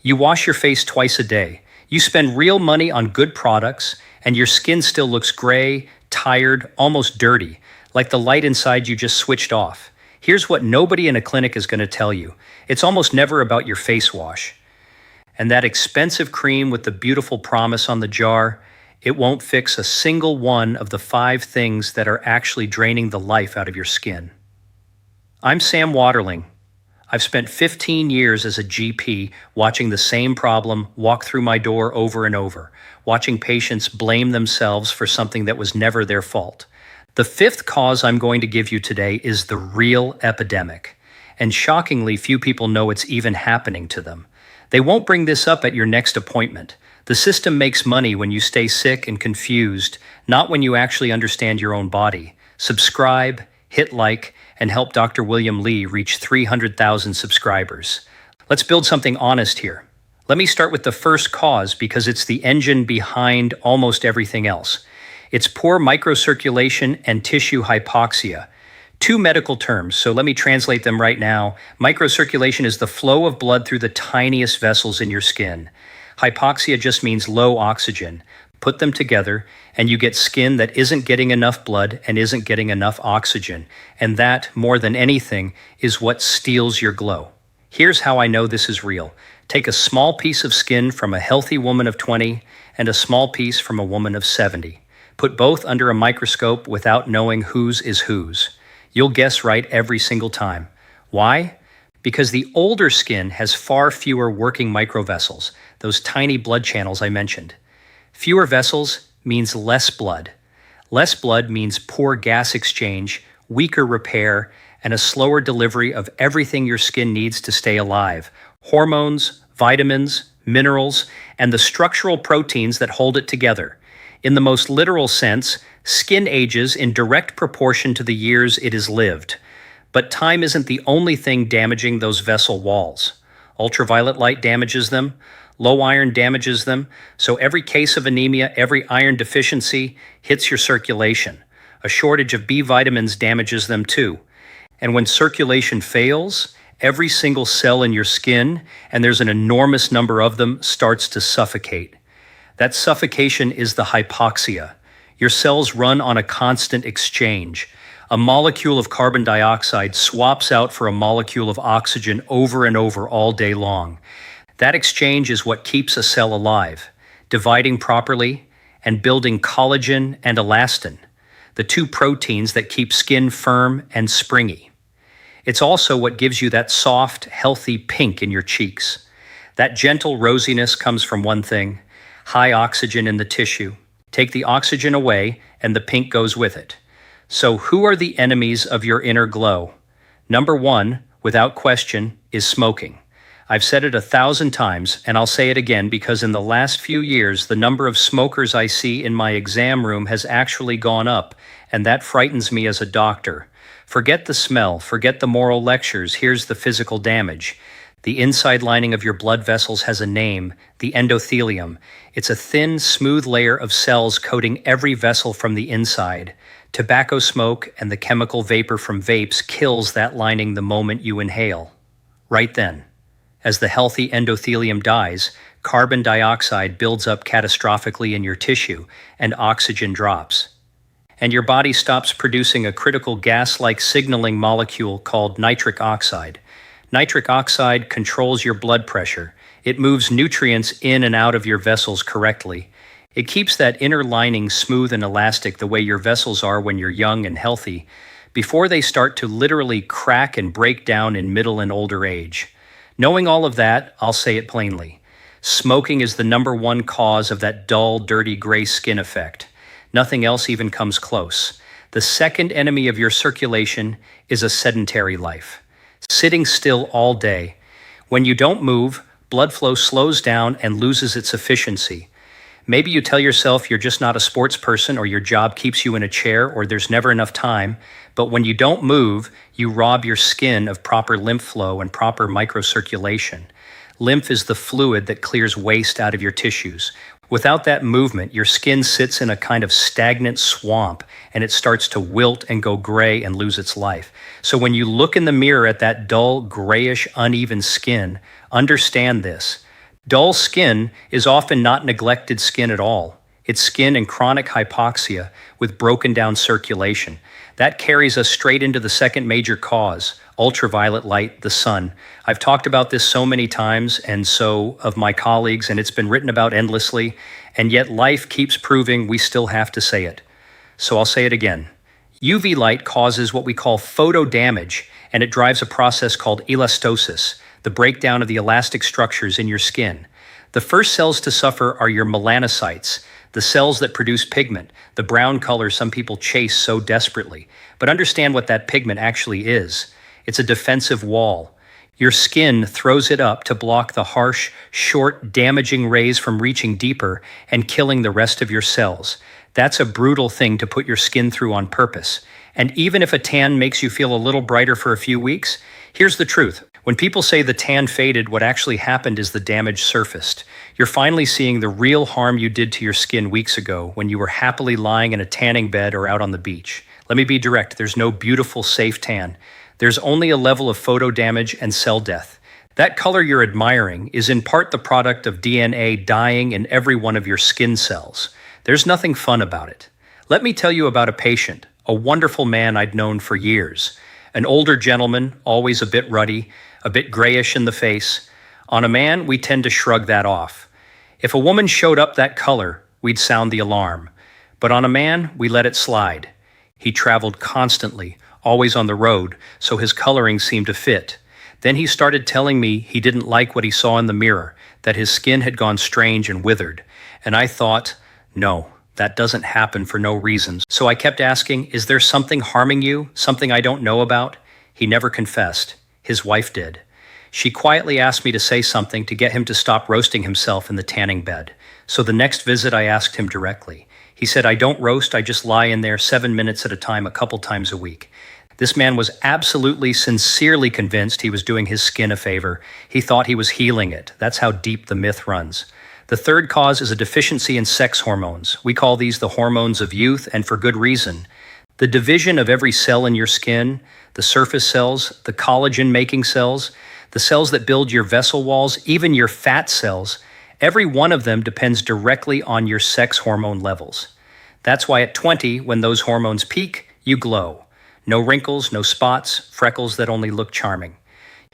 You wash your face twice a day. You spend real money on good products, and your skin still looks gray, tired, almost dirty, like the light inside you just switched off. Here's what nobody in a clinic is going to tell you. It's almost never about your face wash. And that expensive cream with the beautiful promise on the jar, it won't fix a single one of the 5 things that are actually draining the life out of your skin. I'm Sam Waterling. I've spent 15 years as a GP watching the same problem walk through my door over and over, watching patients blame themselves for something that was never their fault. The 5th cause I'm going to give you today is the real epidemic. And shockingly, few people know it's even happening to them. They won't bring this up at your next appointment. The system makes money when you stay sick and confused, not when you actually understand your own body. Subscribe, hit like, and help Dr. William Lee reach 300,000 subscribers. Let's build something honest here. Let me start with the first cause because it's the engine behind almost everything else. It's poor microcirculation and tissue hypoxia. 2 medical terms, so let me translate them right now. Microcirculation is the flow of blood through the tiniest vessels in your skin. Hypoxia just means low oxygen. Put them together, and you get skin that isn't getting enough blood and isn't getting enough oxygen. And that, more than anything, is what steals your glow. Here's how I know this is real. Take a small piece of skin from a healthy woman of 20 and a small piece from a woman of 70. Put both under a microscope without knowing whose is whose. You'll guess right every single time. Why? Because the older skin has far fewer working microvessels, those tiny blood channels I mentioned. Fewer vessels means less blood. Less blood means poor gas exchange, weaker repair, and a slower delivery of everything your skin needs to stay alive. Hormones, vitamins, minerals, and the structural proteins that hold it together. In the most literal sense, skin ages in direct proportion to the years it has lived. But time isn't the only thing damaging those vessel walls. Ultraviolet light damages them. Low iron damages them, so every case of anemia, every iron deficiency hits your circulation. A shortage of B vitamins damages them too. And when circulation fails, every single cell in your skin, and there's an enormous number of them, starts to suffocate. That suffocation is the hypoxia. Your cells run on a constant exchange. A molecule of carbon dioxide swaps out for a molecule of oxygen over and over all day long. That exchange is what keeps a cell alive, dividing properly and building collagen and elastin, the 2 proteins that keep skin firm and springy. It's also what gives you that soft, healthy pink in your cheeks. That gentle rosiness comes from one thing: high oxygen in the tissue. Take the oxygen away and the pink goes with it. So who are the enemies of your inner glow? Number 1, without question, is smoking. I've said it 1,000 times, and I'll say it again because in the last few years, the number of smokers I see in my exam room has actually gone up, and that frightens me as a doctor. Forget the smell, forget the moral lectures, here's the physical damage. The inside lining of your blood vessels has a name, the endothelium. It's a thin, smooth layer of cells coating every vessel from the inside. Tobacco smoke and the chemical vapor from vapes kills that lining the moment you inhale. Right then. As the healthy endothelium dies, carbon dioxide builds up catastrophically in your tissue and oxygen drops. And your body stops producing a critical gas-like signaling molecule called nitric oxide. Nitric oxide controls your blood pressure. It moves nutrients in and out of your vessels correctly. It keeps that inner lining smooth and elastic the way your vessels are when you're young and healthy, before they start to literally crack and break down in middle and older age. Knowing all of that, I'll say it plainly. Smoking is the number 1 cause of that dull, dirty, gray skin effect. Nothing else even comes close. The second enemy of your circulation is a sedentary life. Sitting still all day. When you don't move, blood flow slows down and loses its efficiency. Maybe you tell yourself you're just not a sports person, or your job keeps you in a chair, or there's never enough time. But when you don't move, you rob your skin of proper lymph flow and proper microcirculation. Lymph is the fluid that clears waste out of your tissues. Without that movement, your skin sits in a kind of stagnant swamp, and it starts to wilt and go gray and lose its life. So when you look in the mirror at that dull, grayish, uneven skin, understand this. Dull skin is often not neglected skin at all. It's skin in chronic hypoxia with broken down circulation. That carries us straight into the second major cause, ultraviolet light, the sun. I've talked about this so many times, and so of my colleagues, and it's been written about endlessly, and yet life keeps proving we still have to say it. So I'll say it again. UV light causes what we call photo damage, and it drives a process called elastosis, the breakdown of the elastic structures in your skin. The first cells to suffer are your melanocytes, the cells that produce pigment, the brown color some people chase so desperately. But understand what that pigment actually is. It's a defensive wall. Your skin throws it up to block the harsh, short, damaging rays from reaching deeper and killing the rest of your cells. That's a brutal thing to put your skin through on purpose. And even if a tan makes you feel a little brighter for a few weeks, here's the truth. When people say the tan faded, what actually happened is the damage surfaced. You're finally seeing the real harm you did to your skin weeks ago when you were happily lying in a tanning bed or out on the beach. Let me be direct, there's no beautiful, safe tan. There's only a level of photo damage and cell death. That color you're admiring is in part the product of DNA dying in every one of your skin cells. There's nothing fun about it. Let me tell you about a patient, a wonderful man I'd known for years. An older gentleman, always a bit ruddy, a bit grayish in the face. On a man, we tend to shrug that off. If a woman showed up that color, we'd sound the alarm. But on a man, we let it slide. He traveled constantly, always on the road, so his coloring seemed to fit. Then he started telling me he didn't like what he saw in the mirror, that his skin had gone strange and withered. And I thought, no, that doesn't happen for no reason. So I kept asking, is there something harming you, something I don't know about? He never confessed. His wife did. She quietly asked me to say something to get him to stop roasting himself in the tanning bed. So the next visit I asked him directly. He said, I don't roast, I just lie in there 7 minutes at a time, a couple times a week. This man was absolutely, sincerely convinced he was doing his skin a favor. He thought he was healing it. That's how deep the myth runs. The third cause is a deficiency in sex hormones. We call these the hormones of youth, and for good reason. The division of every cell in your skin, the surface cells, the collagen-making cells, the cells that build your vessel walls, even your fat cells, every one of them depends directly on your sex hormone levels. That's why at 20, when those hormones peak, you glow. No wrinkles, no spots, freckles that only look charming.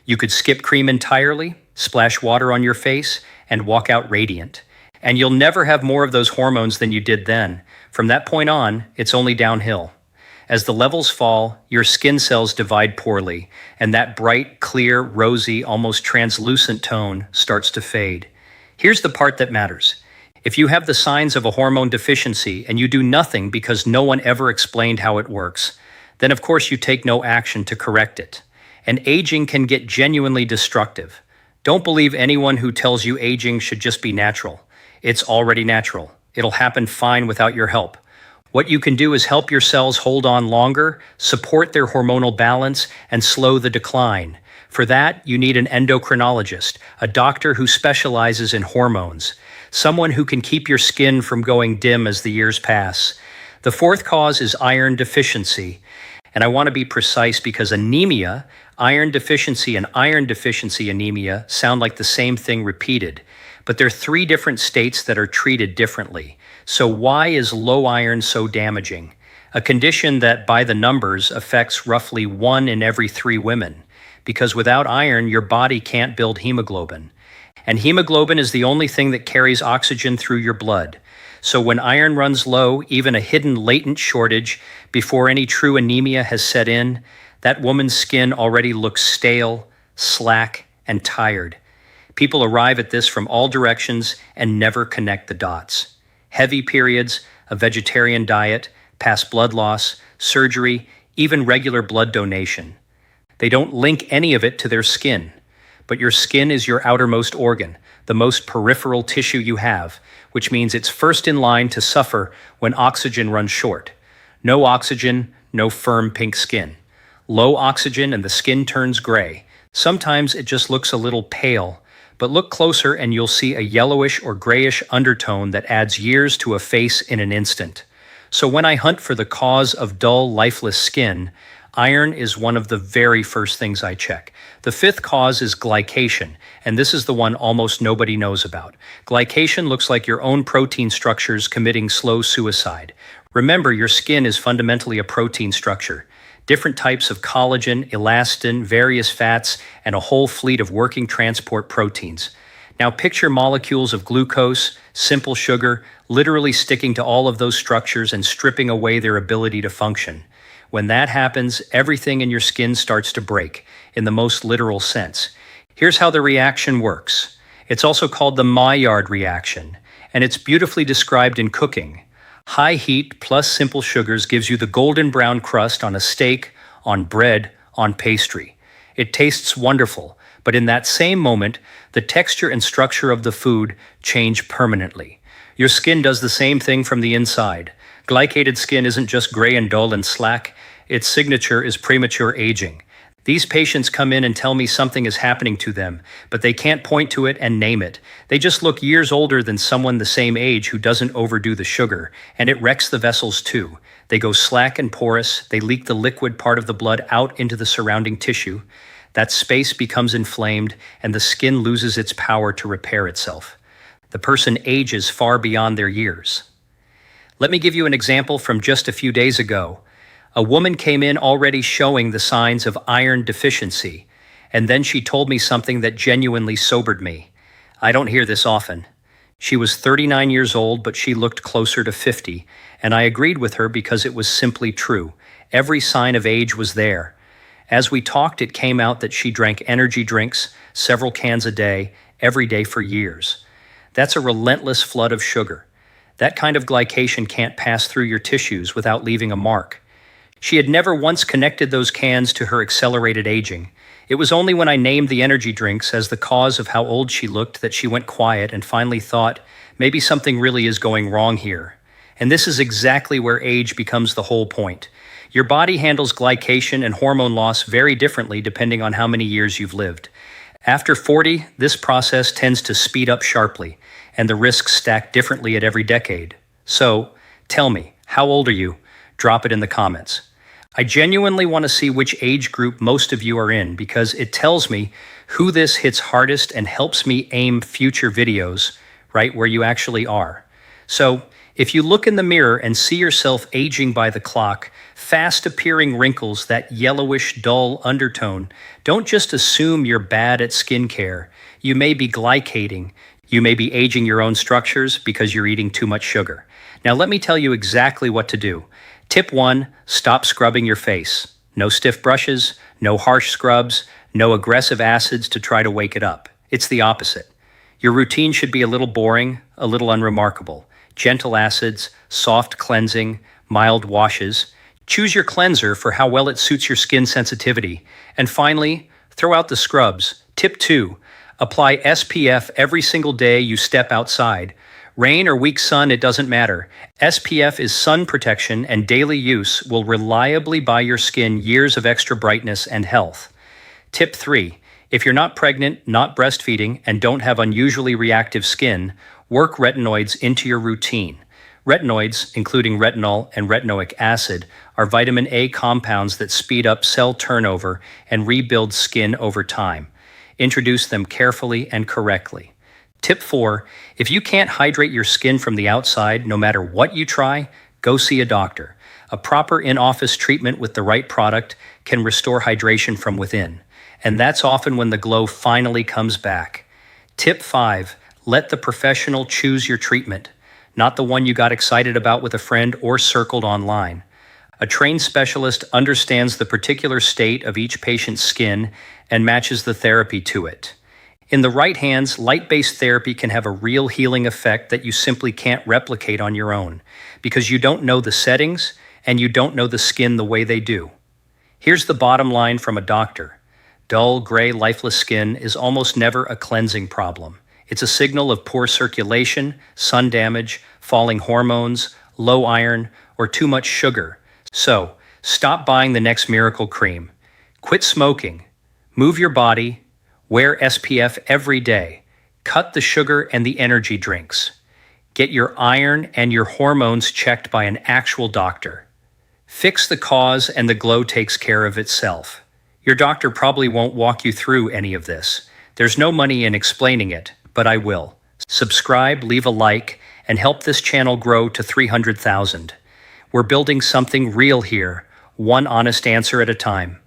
You could skip cream entirely, splash water on your face, and walk out radiant. And you'll never have more of those hormones than you did then. From that point on, it's only downhill. As the levels fall, your skin cells divide poorly, and that bright, clear, rosy, almost translucent tone starts to fade. Here's the part that matters. If you have the signs of a hormone deficiency and you do nothing because no one ever explained how it works, then of course you take no action to correct it. And aging can get genuinely destructive. Don't believe anyone who tells you aging should just be natural. It's already natural. It'll happen fine without your help. What you can do is help your cells hold on longer, support their hormonal balance, and slow the decline. For that, you need an endocrinologist, a doctor who specializes in hormones, someone who can keep your skin from going dim as the years pass. The fourth cause is iron deficiency. And I want to be precise because anemia, iron deficiency, and iron deficiency anemia sound like the same thing repeated. But they're three different states that are treated differently. So why is low iron so damaging? A condition that by the numbers affects roughly 1 in every 3 women. Because without iron, your body can't build hemoglobin. And hemoglobin is the only thing that carries oxygen through your blood. So when iron runs low, even a hidden latent shortage before any true anemia has set in, that woman's skin already looks stale, slack, and tired. People arrive at this from all directions and never connect the dots. Heavy periods, a vegetarian diet, past blood loss, surgery, even regular blood donation. They don't link any of it to their skin. But your skin is your outermost organ, the most peripheral tissue you have, which means it's first in line to suffer when oxygen runs short. No oxygen, no firm pink skin. Low oxygen and the skin turns gray. Sometimes it just looks a little pale, but look closer and you'll see a yellowish or grayish undertone that adds years to a face in an instant. So when I hunt for the cause of dull, lifeless skin, Iron is one of the very first things I check. The fifth cause is glycation, and this is the one almost nobody knows about. Glycation looks like your own protein structures committing slow suicide. Remember, your skin is fundamentally a protein structure. Different types of collagen, elastin, various fats, and a whole fleet of working transport proteins. Now picture molecules of glucose, simple sugar, literally sticking to all of those structures and stripping away their ability to function. When that happens, everything in your skin starts to break, in the most literal sense. Here's how the reaction works. It's also called the Maillard reaction, and it's beautifully described in cooking. High heat plus simple sugars gives you the golden brown crust on a steak, on bread, on pastry. It tastes wonderful, but in that same moment, the texture and structure of the food change permanently. Your skin does the same thing from the inside. Glycated skin isn't just gray and dull and slack, its signature is premature aging. These patients come in and tell me something is happening to them, but they can't point to it and name it. They just look years older than someone the same age who doesn't overdo the sugar, and it wrecks the vessels too. They go slack and porous, they leak the liquid part of the blood out into the surrounding tissue. That space becomes inflamed, and the skin loses its power to repair itself. The person ages far beyond their years. Let me give you an example from just a few days ago. A woman came in already showing the signs of iron deficiency, and then she told me something that genuinely sobered me. I don't hear this often. She was 39 years old, but she looked closer to 50, and I agreed with her because it was simply true. Every sign of age was there. As we talked, it came out that she drank energy drinks, several cans a day, every day for years. That's a relentless flood of sugar. That kind of glycation can't pass through your tissues without leaving a mark. She had never once connected those cans to her accelerated aging. It was only when I named the energy drinks as the cause of how old she looked that she went quiet and finally thought, maybe something really is going wrong here. And this is exactly where age becomes the whole point. Your body handles glycation and hormone loss very differently depending on how many years you've lived. After 40, this process tends to speed up sharply, and the risks stack differently at every decade. So, tell me, how old are you? Drop it in the comments. I genuinely want to see which age group most of you are in because it tells me who this hits hardest and helps me aim future videos right where you actually are. So, if you look in the mirror and see yourself aging by the clock, fast appearing wrinkles, that yellowish, dull undertone, don't just assume you're bad at skincare. You may be glycating. You may be aging your own structures because you're eating too much sugar. Now let me tell you exactly what to do. Tip 1, stop scrubbing your face. No stiff brushes, no harsh scrubs, no aggressive acids to try to wake it up. It's the opposite. Your routine should be a little boring, a little unremarkable. Gentle acids, soft cleansing, mild washes. Choose your cleanser for how well it suits your skin sensitivity. And finally, throw out the scrubs. Tip 2, apply SPF every single day you step outside. Rain or weak sun, it doesn't matter. SPF is sun protection, and daily use will reliably buy your skin years of extra brightness and health. Tip 3, if you're not pregnant, not breastfeeding, and don't have unusually reactive skin, work retinoids into your routine. Retinoids, including retinol and retinoic acid, are vitamin A compounds that speed up cell turnover and rebuild skin over time. Introduce them carefully and correctly. Tip 4, if you can't hydrate your skin from the outside, no matter what you try, go see a doctor. A proper in-office treatment with the right product can restore hydration from within. And that's often when the glow finally comes back. Tip 5, let the professional choose your treatment, not the one you got excited about with a friend or circled online. A trained specialist understands the particular state of each patient's skin and matches the therapy to it. In the right hands, light-based therapy can have a real healing effect that you simply can't replicate on your own, because you don't know the settings and you don't know the skin the way they do. Here's the bottom line from a doctor. Dull, gray, lifeless skin is almost never a cleansing problem. It's a signal of poor circulation, sun damage, falling hormones, low iron, or too much sugar. So, stop buying the next miracle cream. Quit smoking. Move your body. Wear SPF every day. Cut the sugar and the energy drinks. Get your iron and your hormones checked by an actual doctor. Fix the cause and the glow takes care of itself. Your doctor probably won't walk you through any of this. There's no money in explaining it, but I will. Subscribe, leave a like, and help this channel grow to 300,000. We're building something real here, one honest answer at a time.